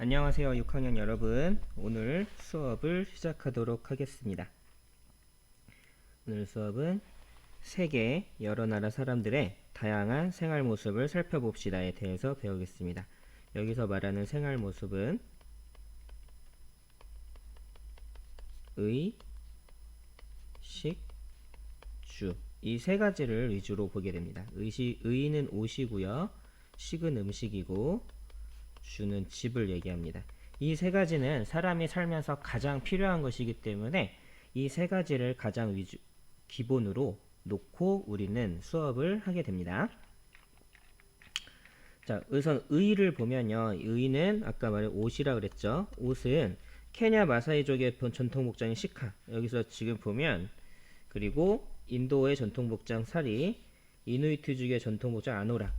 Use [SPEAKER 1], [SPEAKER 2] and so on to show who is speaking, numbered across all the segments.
[SPEAKER 1] 안녕하세요 6학년 여러분. 오늘 수업을 시작하도록 하겠습니다. 오늘 수업은 세계 여러 나라 사람들의 다양한 생활 모습을 살펴봅시다에 대해서 배우겠습니다. 여기서 말하는 생활 모습은 의, 식, 주 이 세 가지를 위주로 보게 됩니다. 의는 옷이고요, 식은 음식이고 주는 집을 얘기합니다. 이 세 가지는 사람이 살면서 가장 필요한 것이기 때문에 이 세 가지를 가장 기본으로 놓고 우리는 수업을 하게 됩니다. 자, 우선 의를 보면요. 의는 아까 말한 옷이라 그랬죠. 옷은 케냐 마사이족의 전통 복장인 시카. 여기서 지금 보면 그리고 인도의 전통 복장 사리, 이누이트족의 전통 복장 아노라.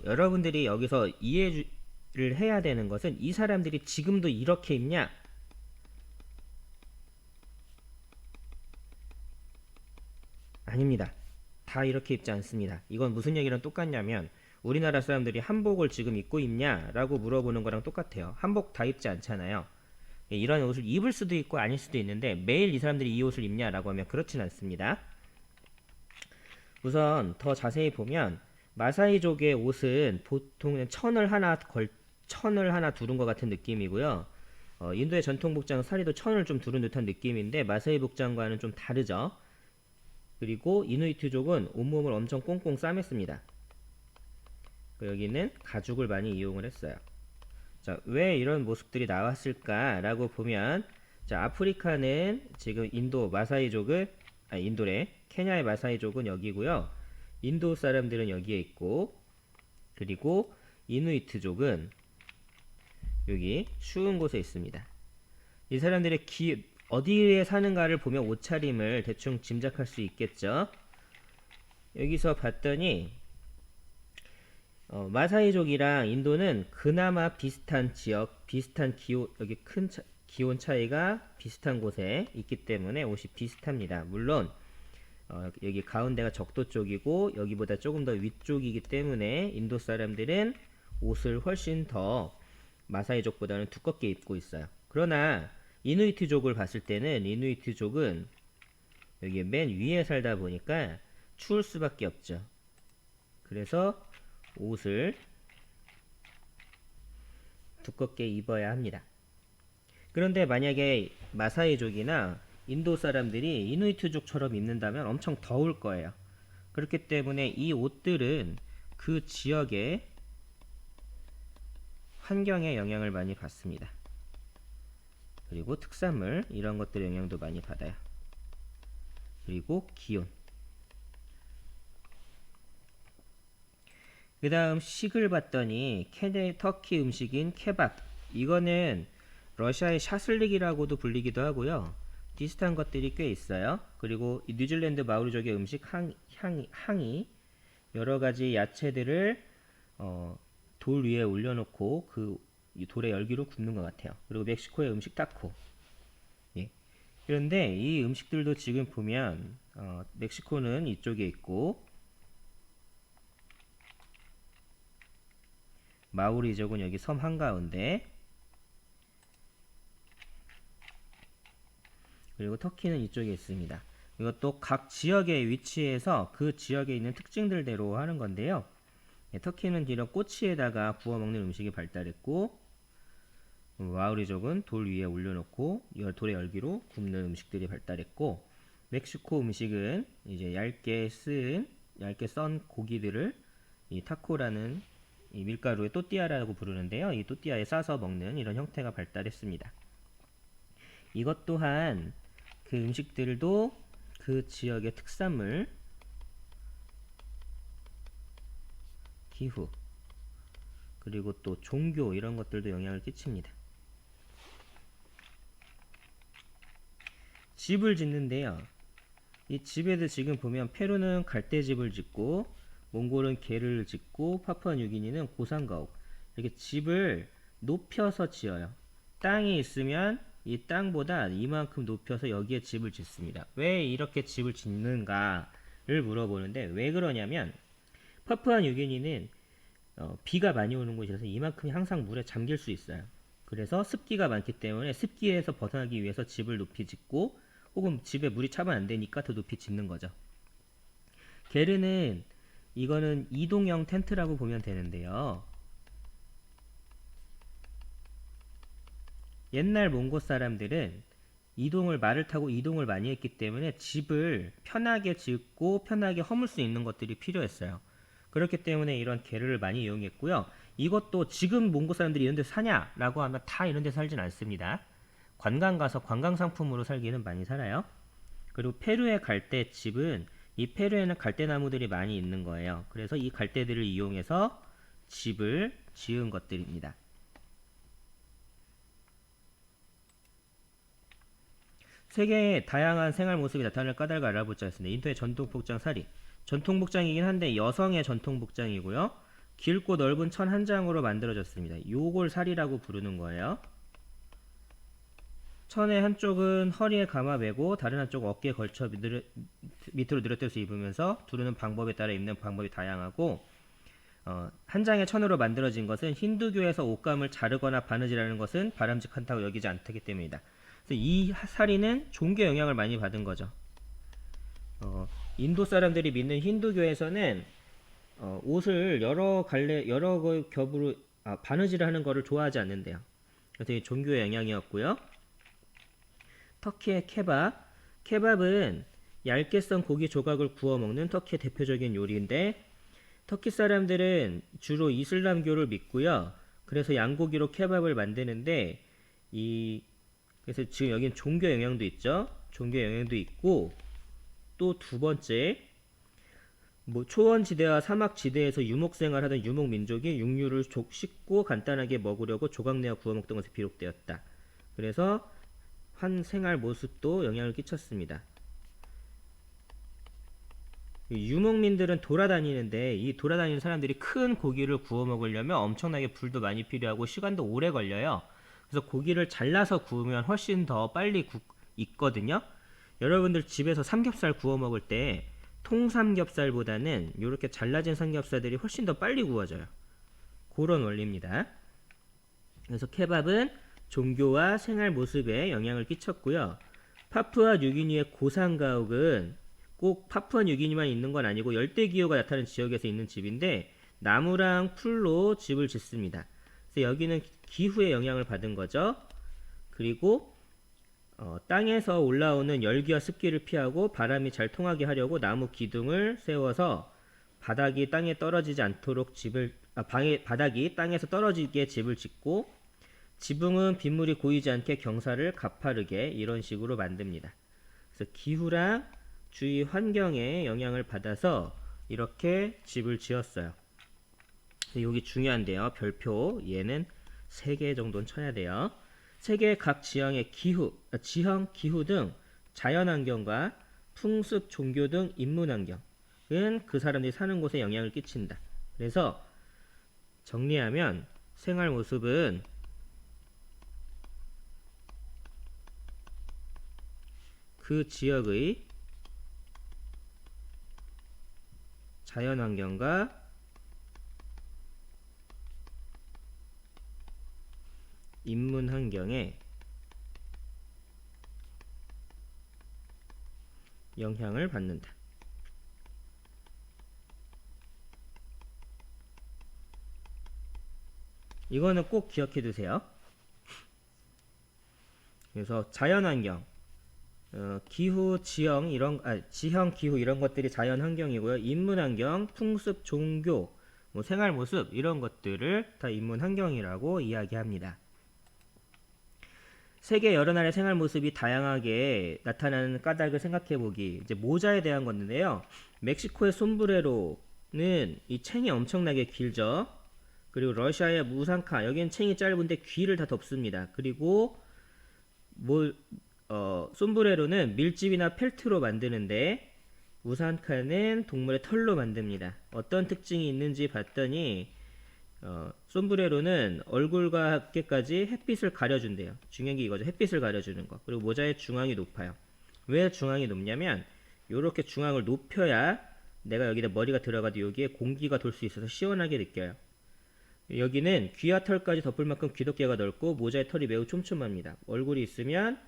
[SPEAKER 1] 여러분들이 여기서 이해를 해야 되는 것은 이 사람들이 지금도 이렇게 입냐? 아닙니다. 다 이렇게 입지 않습니다. 이건 무슨 얘기랑 똑같냐면 우리나라 사람들이 한복을 지금 입고 입냐라고 물어보는 거랑 똑같아요. 한복 다 입지 않잖아요. 이런 옷을 입을 수도 있고 아닐 수도 있는데 매일 이 사람들이 이 옷을 입냐라고 하면 그렇진 않습니다. 우선 더 자세히 보면 마사이족의 옷은 보통 천을 하나 두른 것 같은 느낌이고요. 인도의 전통 복장 사리도 천을 좀 두른 듯한 느낌인데 마사이 복장과는 좀 다르죠. 그리고 이누이트족은 온몸을 엄청 꽁꽁 싸맸습니다. 여기는 가죽을 많이 이용을 했어요. 자, 왜 이런 모습들이 나왔을까라고 보면, 자, 아프리카는 지금 인도 마사이족은 인도래 케냐의 마사이족은 여기고요. 인도 사람들은 여기에 있고, 그리고 이누이트족은 여기 추운 곳에 있습니다. 이 사람들의 어디에 사는가를 보면 옷차림을 대충 짐작할 수 있겠죠. 여기서 봤더니 마사이족이랑 인도는 그나마 비슷한 지역, 비슷한 기온, 여기 큰 기온 차이가 비슷한 곳에 있기 때문에 옷이 비슷합니다. 물론 여기 가운데가 적도 쪽이고 여기보다 조금 더 위쪽이기 때문에 인도 사람들은 옷을 훨씬 더 마사이족보다는 두껍게 입고 있어요. 그러나 이누이트족을 봤을 때는 이누이트족은 여기 맨 위에 살다 보니까 추울 수밖에 없죠. 그래서 옷을 두껍게 입어야 합니다. 그런데 만약에 마사이족이나 인도 사람들이 이누이트족처럼 입는다면 엄청 더울 거예요. 그렇기 때문에 이 옷들은 그 지역의 환경에 영향을 많이 받습니다. 그리고 특산물 이런 것들 영향도 많이 받아요. 그리고 기온. 그 다음 식을 봤더니 터키 음식인 케밥. 이거는 러시아의 샤슬릭이라고도 불리기도 하고요. 비슷한 것들이 꽤 있어요. 그리고 뉴질랜드 마오리족의 음식 항이 여러가지 야채들을 돌 위에 올려놓고 그 돌의 열기로 굽는 것 같아요. 그리고 멕시코의 음식 타코. 예. 그런데 이 음식들도 지금 보면 멕시코는 이쪽에 있고 마오리족은 여기 섬 한가운데, 그리고 터키는 이쪽에 있습니다. 이것도 각 지역의 위치에서 그 지역에 있는 특징들대로 하는 건데요. 터키는 이런 꼬치에다가 구워 먹는 음식이 발달했고, 마오리족은 돌 위에 올려놓고 돌의 열기로 굽는 음식들이 발달했고, 멕시코 음식은 이제 얇게 썬 고기들을 이 타코라는 이 밀가루의 또띠아라고 부르는데요. 이 또띠아에 싸서 먹는 이런 형태가 발달했습니다. 이것 또한 그 음식들도 그 지역의 특산물, 기후, 그리고 또 종교 이런 것들도 영향을 끼칩니다. 집을 짓는데요. 이 집에도 지금 보면 페루는 갈대집을 짓고 몽골은 게를 짓고 파푸아뉴기니는 고산가옥, 이렇게 집을 높여서 지어요. 땅이 있으면 이 땅보다 이만큼 높여서 여기에 집을 짓습니다. 왜 이렇게 집을 짓는가를 물어보는데, 왜 그러냐면 파푸아뉴기니는 비가 많이 오는 곳이라서 이만큼이 항상 물에 잠길 수 있어요. 그래서 습기가 많기 때문에 습기에서 벗어나기 위해서 집을 높이 짓고 혹은 집에 물이 차면 안 되니까 더 높이 짓는 거죠. 게르는 이거는 이동형 텐트라고 보면 되는데요. 옛날 몽고 사람들은 말을 타고 이동을 많이 했기 때문에 집을 편하게 짓고 편하게 허물 수 있는 것들이 필요했어요. 그렇기 때문에 이런 게르를 많이 이용했고요. 이것도 지금 몽고 사람들이 이런 데 사냐라고 하면 다 이런 데 살진 않습니다. 관광 가서 관광 상품으로 살기는 많이 살아요. 그리고 페루에 갈 때 집은 이 페루에는 갈대나무들이 많이 있는 거예요. 그래서 이 갈대들을 이용해서 집을 지은 것들입니다. 세계의 다양한 생활 모습이 나타날 까닭을 알아보자 했습니다. 인도의 전통복장 사리. 전통복장이긴 한데 여성의 전통복장이고요. 길고 넓은 천 한 장으로 만들어졌습니다. 요걸 사리라고 부르는 거예요. 천의 한쪽은 허리에 감아매고 다른 한쪽 어깨에 걸쳐 밑으로 늘어뜨려서 입으면서 두르는 방법에 따라 입는 방법이 다양하고 한 장의 천으로 만들어진 것은 힌두교에서 옷감을 자르거나 바느질하는 것은 바람직하다고 여기지 않기 때문이다. 그래서 이 사리는 종교 영향을 많이 받은 거죠. 인도 사람들이 믿는 힌두교에서는 옷을 여러 겹으로 바느질을 하는 것을 좋아하지 않는데요. 그래서 이 종교의 영향이었고요. 터키의 케밥. 케밥은 얇게 썬 고기 조각을 구워 먹는 터키의 대표적인 요리인데 터키 사람들은 주로 이슬람교를 믿고요. 그래서 양고기로 케밥을 만드는데 그래서 지금 여기는 종교 영향도 있죠. 종교 영향도 있고 또 두 번째 초원지대와 사막지대에서 유목생활하던 유목민족이 육류를 씻고 간단하게 먹으려고 조각내어 구워 먹던 것에 비롯되었다. 그래서 한 생활 모습도 영향을 끼쳤습니다. 유목민들은 돌아다니는데 이 돌아다니는 사람들이 큰 고기를 구워 먹으려면 엄청나게 불도 많이 필요하고 시간도 오래 걸려요. 그래서 고기를 잘라서 구우면 훨씬 더 빨리 익거든요. 여러분들 집에서 삼겹살 구워 먹을 때 통삼겹살보다는 이렇게 잘라진 삼겹살들이 훨씬 더 빨리 구워져요. 그런 원리입니다. 그래서 케밥은 종교와 생활 모습에 영향을 끼쳤고요. 파푸아 뉴기니의 고산가옥은 꼭 파푸아 뉴기니만 있는 건 아니고 열대기후가 나타나는 지역에서 있는 집인데 나무랑 풀로 집을 짓습니다. 그래서 여기는 기후의 영향을 받은 거죠. 그리고 땅에서 올라오는 열기와 습기를 피하고 바람이 잘 통하게 하려고 나무 기둥을 세워서 바닥이 땅에 떨어지지 않도록 바닥이 땅에서 떨어지게 집을 짓고 지붕은 빗물이 고이지 않게 경사를 가파르게 이런 식으로 만듭니다. 그래서 기후랑 주위 환경에 영향을 받아서 이렇게 집을 지었어요. 여기 중요한데요. 별표 얘는 3개 정도는 쳐야 돼요. 세계 각 지형의 지형, 기후 등 자연환경과 풍습, 종교 등 인문환경은 그 사람들이 사는 곳에 영향을 끼친다. 그래서 정리하면 생활 모습은 그 지역의 자연환경과 인문환경에 영향을 받는다. 이거는 꼭 기억해 두세요. 그래서 자연환경, 기후, 지형, 기후 이런 것들이 자연환경이고요. 인문환경, 풍습, 종교, 생활 모습 이런 것들을 다 인문환경이라고 이야기합니다. 세계 여러 나라의 생활 모습이 다양하게 나타나는 까닭을 생각해보기. 이제 모자에 대한 건데요. 멕시코의 솜브레로는 이 챙이 엄청나게 길죠. 그리고 러시아의 무상카, 여기는 챙이 짧은데 귀를 다 덮습니다. 그리고 솜브레로는 밀집이나 펠트로 만드는데 무상카는 동물의 털로 만듭니다. 어떤 특징이 있는지 봤더니 솜브레로는 얼굴과 어깨까지 햇빛을 가려준대요. 중요한 게 이거죠. 햇빛을 가려주는 거. 그리고 모자의 중앙이 높아요. 왜 중앙이 높냐면 이렇게 중앙을 높여야 내가 여기다 머리가 들어가도 여기에 공기가 돌 수 있어서 시원하게 느껴요. 여기는 귀와 털까지 덮을 만큼 귀덮개가 넓고 모자의 털이 매우 촘촘합니다. 얼굴이 있으면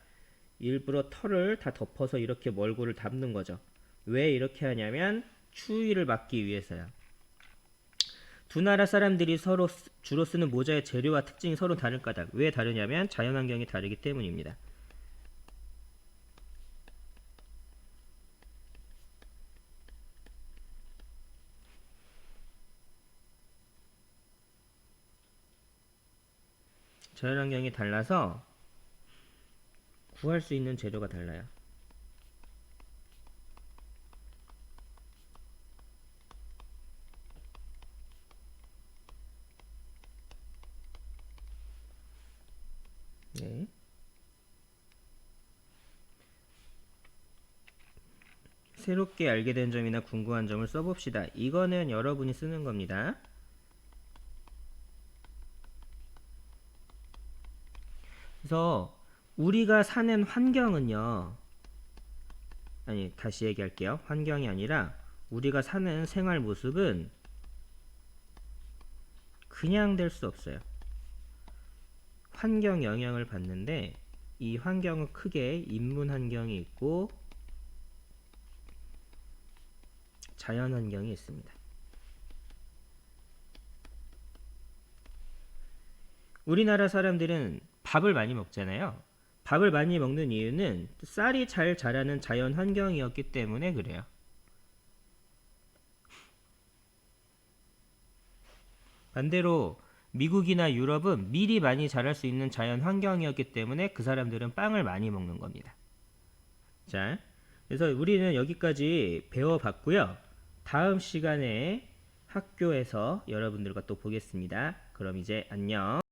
[SPEAKER 1] 일부러 털을 다 덮어서 이렇게 얼굴을 담는 거죠. 왜 이렇게 하냐면 추위를 막기 위해서야. 두 나라 사람들이 서로 주로 쓰는 모자의 재료와 특징이 서로 다를 까닭. 왜 다르냐면 자연환경이 다르기 때문입니다. 자연환경이 달라서 구할 수 있는 재료가 달라요. 네. 새롭게 알게 된 점이나 궁금한 점을 써봅시다. 이거는 여러분이 쓰는 겁니다. 그래서 우리가 사는 환경은요, 아니 다시 얘기할게요. 환경이 아니라 우리가 사는 생활 모습은 그냥 될 수 없어요. 환경 영향을 받는데 이 환경은 크게 인문 환경이 있고 자연 환경이 있습니다. 우리나라 사람들은 밥을 많이 먹잖아요. 밥을 많이 먹는 이유는 쌀이 잘 자라는 자연 환경이었기 때문에 그래요. 반대로 미국이나 유럽은 밀이 많이 자랄 수 있는 자연 환경이었기 때문에 그 사람들은 빵을 많이 먹는 겁니다. 자, 그래서 우리는 여기까지 배워봤고요. 다음 시간에 학교에서 여러분들과 또 보겠습니다. 그럼 이제 안녕.